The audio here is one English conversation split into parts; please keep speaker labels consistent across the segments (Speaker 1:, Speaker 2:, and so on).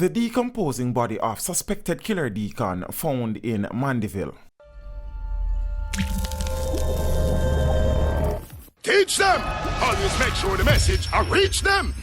Speaker 1: The decomposing body of suspected killer Deacon found in Mandeville.
Speaker 2: Teach them! Always make sure the message reach them!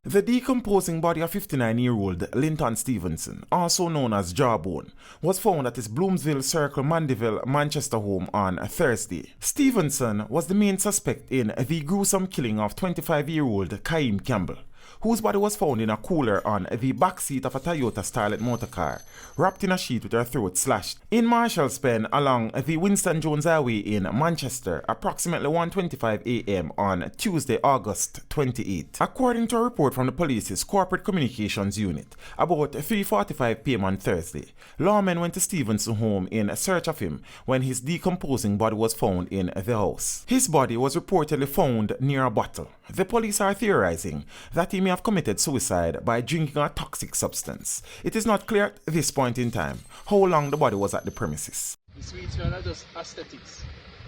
Speaker 1: The decomposing body of 59-year-old Linton Stevenson, also known as Jawbone, was found at his Bloomsville Circle, Mandeville, Manchester home on Thursday. Stevenson was the main suspect in the gruesome killing of 25-year-old Khyhymn Campbell, whose body was found in a cooler on the backseat of a Toyota Starlet motorcar, wrapped in a sheet with her throat slashed, in Marshall's Pen along the Winston Jones Highway in Manchester, approximately 1:25 a.m. on Tuesday, August 28. According to a report from the police's corporate communications unit, about 3:45 p.m. on Thursday, lawmen went to Stevenson's home in search of him when his decomposing body was found in the house. His body was reportedly found near a bottle. The police are theorizing that he may have committed suicide by drinking a toxic substance. It is not clear at this point in time how long the body was at the premises.
Speaker 3: The sweets are not just aesthetics.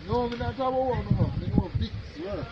Speaker 3: No, we don't talk about we know big work.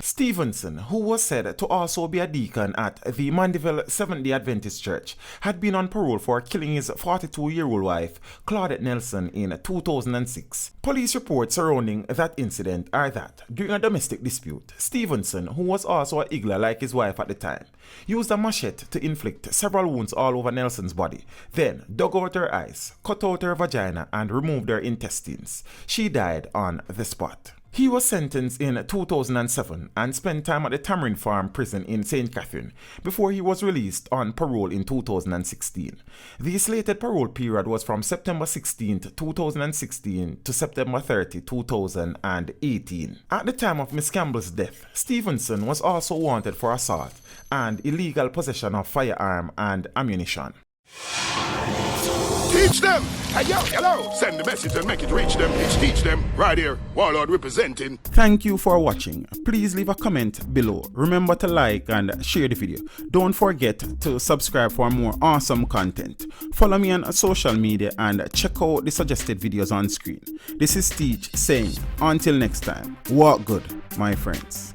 Speaker 1: Stevenson, who was said to also be a deacon at the Mandeville Seventh-day Adventist Church, had been on parole for killing his 42-year-old wife, Claudette Nelson, in 2006. Police reports surrounding that incident are that, during a domestic dispute, Stevenson, who was also a higgler like his wife at the time, used a machete to inflict several wounds all over Nelson's body, then dug out her eyes, cut out her vagina, and removed her intestines. She died on the spot. He was sentenced in 2007 and spent time at the Tamarind Farm prison in St. Catherine before he was released on parole in 2016. The slated parole period was from September 16, 2016 to September 30, 2018. At the time of Miss Campbell's death, Stevenson was also wanted for assault and illegal possession of firearm and ammunition.
Speaker 2: Teach them! Hey, yo, hello! Send the message and make it reach them. Teach them. Right here, Warlord representing.
Speaker 1: Thank you for watching. Please leave a comment below. Remember to like and share the video. Don't forget to subscribe for more awesome content. Follow me on social media and check out the suggested videos on screen. This is Teach saying, until next time, walk good, my friends.